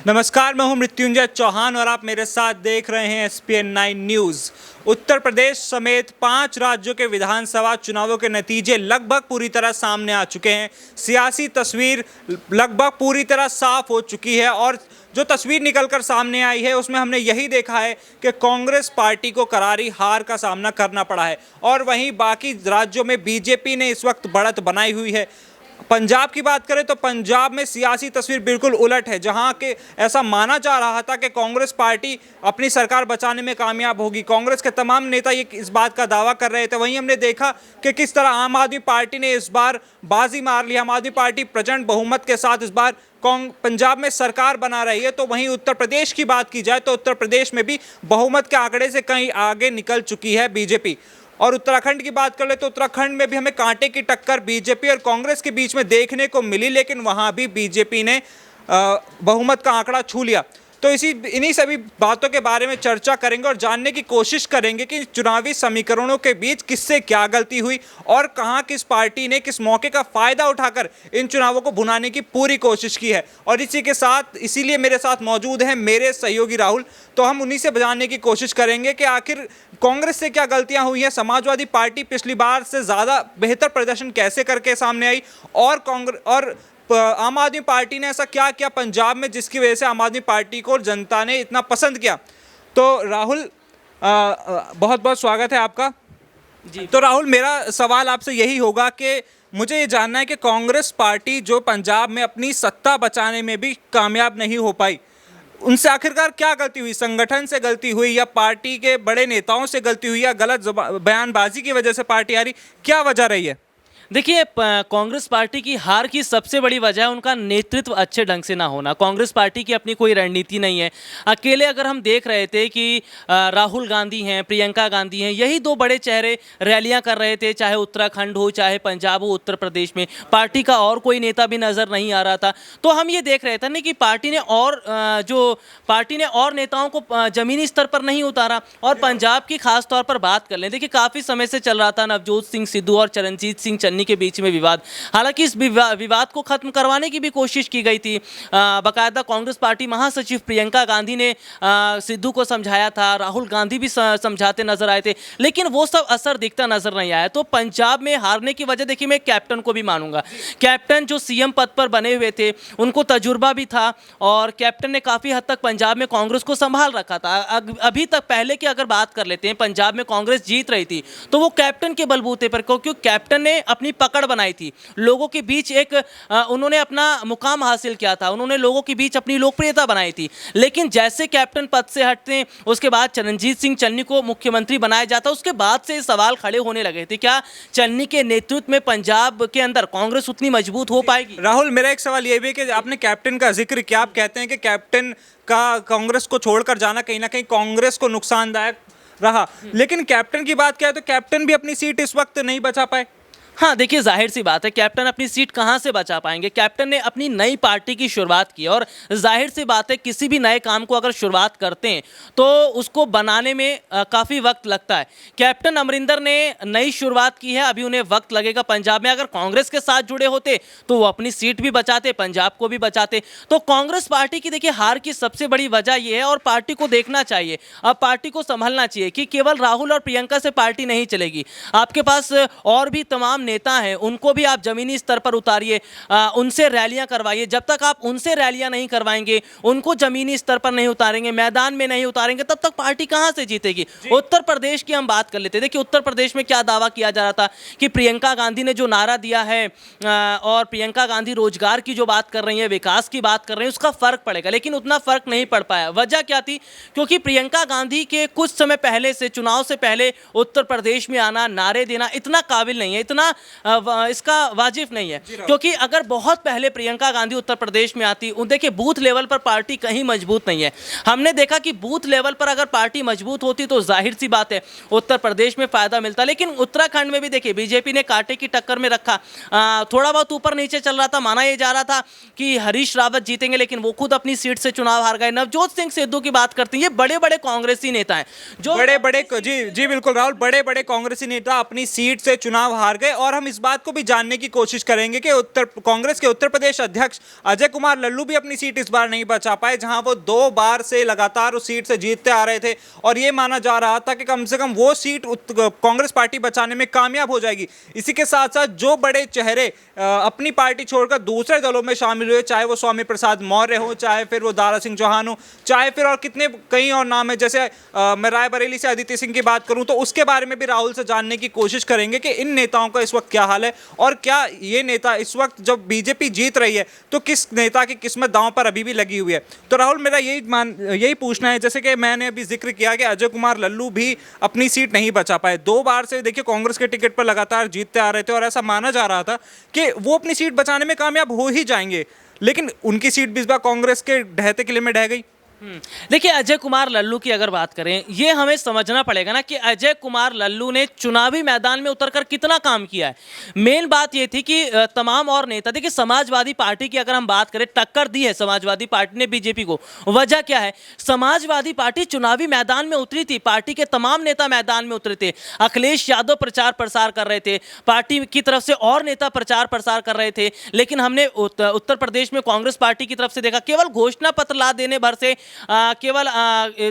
नमस्कार, मैं हूं मृत्युंजय चौहान और आप मेरे साथ देख रहे हैं SPN 9 न्यूज़। उत्तर प्रदेश समेत 5 राज्यों के विधानसभा चुनावों के नतीजे लगभग पूरी तरह सामने आ चुके हैं। सियासी तस्वीर लगभग पूरी तरह साफ हो चुकी है और जो तस्वीर निकलकर सामने आई है उसमें हमने यही देखा है कि कांग्रेस पार्टी को करारी हार का सामना करना पड़ा है और वहीं बाकी राज्यों में बीजेपी ने इस वक्त बढ़त बनाई हुई है। पंजाब की बात करें तो पंजाब में सियासी तस्वीर बिल्कुल उलट है, जहां के ऐसा माना जा रहा था कि कांग्रेस पार्टी अपनी सरकार बचाने में कामयाब होगी। कांग्रेस के तमाम नेता ये इस बात का दावा कर रहे थे। वहीं हमने देखा कि किस तरह आम आदमी पार्टी ने इस बार बाजी मार ली। आम आदमी पार्टी प्रचंड बहुमत के साथ इस बार पंजाब में सरकार बना रही है। तो वहीं उत्तर प्रदेश की बात की जाए तो उत्तर प्रदेश में भी बहुमत के आंकड़े से कहीं आगे निकल चुकी है बीजेपी। और उत्तराखंड की बात कर ले तो उत्तराखंड में भी हमें कांटे की टक्कर बीजेपी और कांग्रेस के बीच में देखने को मिली, लेकिन वहां भी बीजेपी ने बहुमत का आंकड़ा छू लिया। तो इन्हीं सभी बातों के बारे में चर्चा करेंगे और जानने की कोशिश करेंगे कि चुनावी समीकरणों के बीच किससे क्या गलती हुई और कहां किस पार्टी ने किस मौके का फायदा उठाकर इन चुनावों को भुनाने की पूरी कोशिश की है। और इसी के साथ इसीलिए मेरे साथ मौजूद हैं मेरे सहयोगी राहुल। तो हम उन्हीं से जानने की कोशिश करेंगे कि आखिर कांग्रेस से क्या गलतियां हुई हैं, समाजवादी पार्टी पिछली बार से ज़्यादा बेहतर प्रदर्शन कैसे करके सामने आई और आम आदमी पार्टी ने ऐसा क्या किया पंजाब में जिसकी वजह से आम आदमी पार्टी को जनता ने इतना पसंद किया। तो राहुल, बहुत बहुत स्वागत है आपका जी। तो राहुल, मेरा सवाल आपसे यही होगा कि मुझे ये जानना है कि कांग्रेस पार्टी जो पंजाब में अपनी सत्ता बचाने में भी कामयाब नहीं हो पाई, उनसे आखिरकार क्या गलती हुई? संगठन से गलती हुई या पार्टी के बड़े नेताओं से गलती हुई या गलत बयानबाजी की वजह से पार्टी हारी? क्या वजह रही है? देखिए, कांग्रेस पार्टी की हार की सबसे बड़ी वजह है उनका नेतृत्व अच्छे ढंग से ना होना। कांग्रेस पार्टी की अपनी कोई रणनीति नहीं है। अकेले अगर हम देख रहे थे कि राहुल गांधी हैं, प्रियंका गांधी हैं, यही दो बड़े चेहरे रैलियां कर रहे थे, चाहे उत्तराखंड हो चाहे पंजाब हो, उत्तर प्रदेश में पार्टी का और कोई नेता भी नज़र नहीं आ रहा था। तो हम ये देख रहे थे ना कि पार्टी ने और नेताओं को ज़मीनी स्तर पर नहीं उतारा। और पंजाब की खास तौर पर बात कर लें, देखिए काफ़ी समय से चल रहा था नवजोत सिंह सिद्धू और चरणजीत सिंह चन्नी के बीच में विवाद। हालांकि इस विवाद को खत्म करवाने की भी कोशिश की गई थी। बाकायदा कांग्रेस पार्टी महासचिव प्रियंका गांधी ने सिद्धू को समझाया था, राहुल गांधी भी समझाते नजर आए थे, लेकिन वो सब असर दिखता नजर नहीं आया। तो पंजाब में हारने की वजह देखिए, मैं कैप्टन को भी मानूंगा। कैप्टन जो सीएम पद पर बने हुए थे, उनको तजुर्बा भी था और कैप्टन ने काफी हद तक पंजाब में कांग्रेस को संभाल रखा था। अभी तक पहले की अगर बात कर लेते हैं, पंजाब में कांग्रेस जीत रही थी तो वो कैप्टन के बलबूते पर, क्योंकि कैप्टन ने अपनी पकड़ बनाई थी लोगों के बीच। उन्होंने अपना मुकाम हासिल किया था, उन्होंने लोगों के बीच अपनी लोकप्रियता बनाई थी। लेकिन जैसे कैप्टन पद से हटते उसके बाद चरणजीत सिंह चन्नी को मुख्यमंत्री बनाया जाता, उसके बाद से सवाल खड़े होने लगे थे, क्या चन्नी के नेतृत्व में पंजाब के अंदर कांग्रेस उतनी मजबूत हो पाएगी? राहुल, मेरा एक सवाल यह भी है कि आपने कैप्टन का जिक्र किया, आप कहते हैं कि कैप्टन का कांग्रेस को छोड़कर जाना कहीं ना कहीं कांग्रेस को नुकसानदायक रहा, लेकिन कैप्टन की बात क्या है तो कैप्टन भी अपनी सीट इस वक्त नहीं बचा पाए। हाँ, देखिए जाहिर सी बात है, कैप्टन अपनी सीट कहाँ से बचा पाएंगे? कैप्टन ने अपनी नई पार्टी की शुरुआत की और जाहिर सी बात है, किसी भी नए काम को अगर शुरुआत करते हैं तो उसको बनाने में काफ़ी वक्त लगता है। कैप्टन अमरिंदर ने नई शुरुआत की है, अभी उन्हें वक्त लगेगा। पंजाब में अगर कांग्रेस के साथ जुड़े होते तो वो अपनी सीट भी बचाते, पंजाब को भी बचाते। तो कांग्रेस पार्टी की देखिए हार की सबसे बड़ी वजह यह है और पार्टी को देखना चाहिए, अब पार्टी को संभलना चाहिए कि केवल राहुल और प्रियंका से पार्टी नहीं चलेगी। आपके पास और भी तमाम नेता हैं, उनको भी आप जमीनी स्तर पर उतारिए, उनसे रैलियां करवाइए। जब तक आप उनसे रैलियां नहीं करवाएंगे, उनको जमीनी स्तर पर नहीं उतारेंगे, मैदान में नहीं उतारेंगे, तब तक पार्टी कहां से जीतेगी? उत्तर प्रदेश की हम बात कर लेते हैं। देखिए उत्तर प्रदेश में क्या दावा किया जा रहा था कि प्रियंका गांधी ने जो नारा दिया है और प्रियंका गांधी रोजगार की जो बात कर रही है, विकास की बात कर रही है, उसका फर्क पड़ेगा, लेकिन उतना फर्क नहीं पड़ पाया। वजह क्या थी? क्योंकि प्रियंका गांधी के कुछ समय पहले से, चुनाव से पहले उत्तर प्रदेश में आना, नारे देना इतना काबिल नहीं है, इतना इसका वाजिब नहीं है। क्योंकि अगर बहुत पहले प्रियंका गांधी उत्तर प्रदेश में आती, देखिए बूथ लेवल पर पार्टी कहीं मजबूत नहीं है। हमने देखा कि बूथ लेवल पर अगर पार्टी मजबूत होती तो जाहिर सी बात है उत्तर प्रदेश में फायदा मिलता। लेकिन उत्तराखंड में भी देखिए बीजेपी ने कांटे की टक्कर में रखा, थोड़ा बहुत ऊपर नीचे चल रहा था। माना यह जा रहा था कि हरीश रावत जीतेंगे, लेकिन वो खुद अपनी सीट से चुनाव हार गए। नवजोत सिंह सिद्धू की बात करते हैं, ये बड़े बड़े कांग्रेसी नेता हैं जो बड़े बड़े, जी बिल्कुल राहुल, बड़े बड़े कांग्रेसी नेता अपनी सीट से चुनाव हार गए और हम इस बात को भी जानने की कोशिश करेंगे कि कांग्रेस के उत्तर प्रदेश अध्यक्ष अजय कुमार लल्लू भी अपनी सीट इस बार नहीं बचा पाए, जहां वो 2 बार से लगातार उस सीट से जीतते आ रहे थे और ये माना जा रहा था कि कम से कम वो सीट कांग्रेस पार्टी बचाने में कामयाब हो जाएगी। इसी के साथ साथ जो बड़े चेहरे अपनी पार्टी छोड़कर दूसरे दलों में शामिल हुए, चाहे वो स्वामी प्रसाद मौर्य हो, चाहे फिर वो दारा सिंह चौहान हो, चाहे फिर और कितने कई और नाम है, जैसे मैं रायबरेली से अदिति सिंह की बात करूं तो उसके बारे में भी राहुल से जानने की कोशिश करेंगे कि इन नेताओं का इस वक्त क्या हाल है और क्या ये नेता इस वक्त जब बीजेपी जीत रही है तो किस नेता की किस्मत दांव पर अभी भी लगी हुई है। तो राहुल, मेरा यही पूछना है, जैसे कि मैंने अभी जिक्र किया कि अजय कुमार लल्लू भी अपनी सीट नहीं बचा पाए, 2 बार से देखिए कांग्रेस के टिकट पर लगातार जीतते आ रहे थे और ऐसा माना जा रहा था कि वो अपनी सीट बचाने में कामयाब हो ही जाएंगे, लेकिन उनकी सीट भी इस बार कांग्रेस के ढहते किले में ढह गई। देखिए, अजय कुमार लल्लू की अगर बात करें, ये हमें समझना पड़ेगा ना कि अजय कुमार लल्लू ने चुनावी मैदान में उतरकर कितना काम किया है। मेन बात ये थी कि तमाम और नेता, देखिए समाजवादी पार्टी की अगर हम बात करें, टक्कर दी है समाजवादी पार्टी ने बीजेपी को। वजह क्या है? समाजवादी पार्टी चुनावी मैदान में उतरी थी, पार्टी के तमाम नेता मैदान में उतरे थे। अखिलेश यादव प्रचार प्रसार कर रहे थे, पार्टी की तरफ से और नेता प्रचार प्रसार कर रहे थे, लेकिन हमने उत्तर प्रदेश में कांग्रेस पार्टी की तरफ से देखा, केवल घोषणा पत्र ला देने भर से, केवल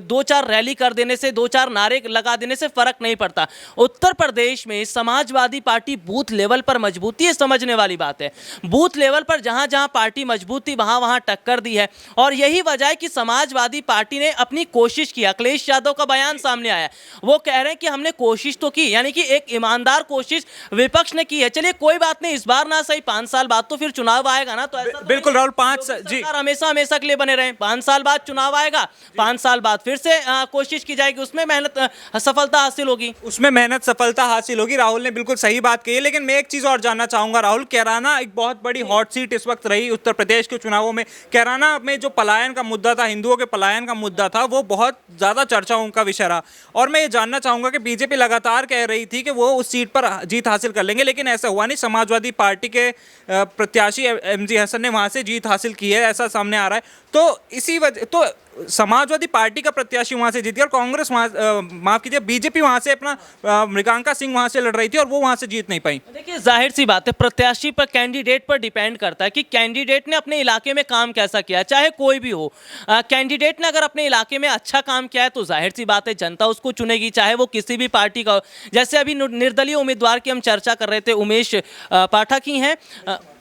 2-4 रैली कर देने से, 2-4 नारे लगा देने से फर्क नहीं पड़ता। उत्तर प्रदेश में समाजवादी पार्टी बूथ लेवल पर मजबूती है, समझने वाली बात है। बूथ लेवल पर जहां जहां पार्टी मजबूत थी वहां वहां टक्कर दी है और यही वजह है कि समाजवादी पार्टी ने अपनी कोशिश की। अखिलेश यादव का बयान सामने आया, वो कह रहे हैं कि हमने कोशिश तो की, यानी कि एक ईमानदार कोशिश विपक्ष ने की है। चलिए कोई बात नहीं, इस बार ना सही, 5 साल बाद तो फिर चुनाव आएगा ना, तो ऐसा बिल्कुल राहुल, 5 जी हमेशा हमेशा के लिए बने रहे। 5 साल बाद चुनाव आएगा, 5 साल बाद फिर से कोशिश की जाएगी, उसमें मेहनत सफलता हासिल होगी, उसमें मेहनत सफलता हासिल होगी। राहुल ने बिल्कुल सही बात कही है, लेकिन मैं एक चीज और जानना चाहूंगा राहुल, कैराना एक बहुत बड़ी हॉट सीट इस वक्त रही उत्तर प्रदेश के चुनावों में। कैराना में जो पलायन का मुद्दा था, हिंदुओं के पलायन का मुद्दा था, वो बहुत ज्यादा चर्चाओं का विषय रहा और मैं ये जानना चाहूंगा कि बीजेपी लगातार कह रही थी कि वो उस सीट पर जीत हासिल कर लेंगे, लेकिन ऐसा हुआ नहीं। समाजवादी पार्टी के प्रत्याशी एमजी हसन ने वहां से जीत हासिल की है, ऐसा सामने आ रहा है। तो इसी वजह तो समाजवादी पार्टी का प्रत्याशी वहां से जीत गया और कांग्रेस माफ कीजिए, बीजेपी वहां से अपना मृगांका सिंह वहां से लड़ रही थी और वो वहां से जीत नहीं पाई। देखिए, जाहिर सी बात है, प्रत्याशी पर, कैंडिडेट पर डिपेंड करता है कि कैंडिडेट ने अपने इलाके में काम कैसा किया है, चाहे कोई भी हो। कैंडिडेट ने अगर अपने इलाके में अच्छा काम किया है तो जाहिर सी बात है जनता उसको चुनेगी, चाहे वो किसी भी पार्टी का हो। जैसे अभी निर्दलीय उम्मीदवार की हम चर्चा कर रहे थे, उमेश पाठक ही हैं,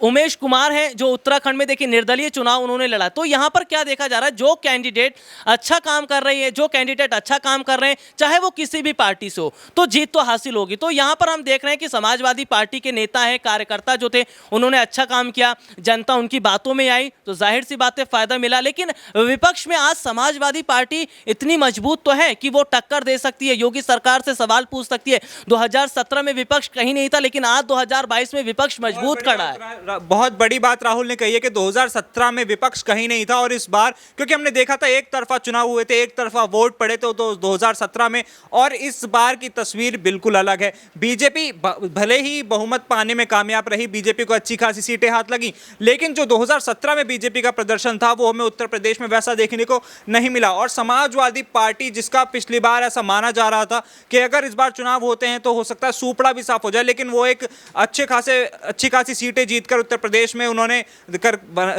उमेश कुमार हैं, जो उत्तराखंड में देखिए निर्दलीय चुनाव उन्होंने लड़ा। तो यहाँ पर क्या देखा जा रहा है, जो कैंडिडेट अच्छा काम कर रही है, जो कैंडिडेट अच्छा काम कर रहे हैं, चाहे वो किसी भी पार्टी से हो, तो जीत तो हासिल होगी। तो यहाँ पर हम देख रहे हैं कि समाजवादी पार्टी के नेता हैं, कार्यकर्ता जो थे, उन्होंने अच्छा काम किया, जनता उनकी बातों में आई, तो जाहिर सी बात है फायदा मिला। लेकिन विपक्ष में आज समाजवादी पार्टी इतनी मजबूत तो है कि वो टक्कर दे सकती है, योगी सरकार से सवाल पूछ सकती है। 2017 में विपक्ष कहीं नहीं था, लेकिन आज 2022 में विपक्ष मजबूत खड़ा है। बहुत बड़ी बात राहुल ने कही है कि 2017 में विपक्ष कहीं नहीं था और इस बार, क्योंकि हमने देखा था एक तरफा चुनाव हुए थे, एक तरफा वोट पड़े थे तो 2017 में, और इस बार की तस्वीर बिल्कुल अलग है। बीजेपी भले ही बहुमत पाने में कामयाब रही, बीजेपी को अच्छी खासी सीटें हाथ लगी, लेकिन जो 2017 में बीजेपी का प्रदर्शन था वो हमें उत्तर प्रदेश में वैसा देखने को नहीं मिला। और समाजवादी पार्टी, जिसका पिछली बार ऐसा माना जा रहा था कि अगर इस बार चुनाव होते हैं तो हो सकता है सूपड़ा भी साफ हो जाए, लेकिन वो एक अच्छी खासी सीटें जीतकर उत्तर प्रदेश में उन्होंने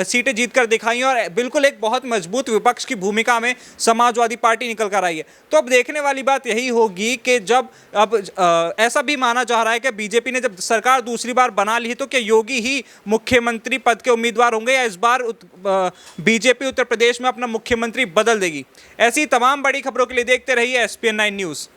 सीटें जीतकर दिखाई और बिल्कुल एक बहुत मजबूत विपक्ष की भूमिका में समाजवादी पार्टी निकल कर आई है। तो अब देखने वाली बात यही होगी कि जब अब ऐसा भी माना जा रहा है कि बीजेपी ने जब सरकार दूसरी बार बना ली है तो क्या योगी ही मुख्यमंत्री पद के उम्मीदवार होंगे या इस बार बीजेपी उत्तर प्रदेश में अपना मुख्यमंत्री बदल देगी? ऐसी तमाम बड़ी खबरों के लिए देखते रहिए SPN9 न्यूज़।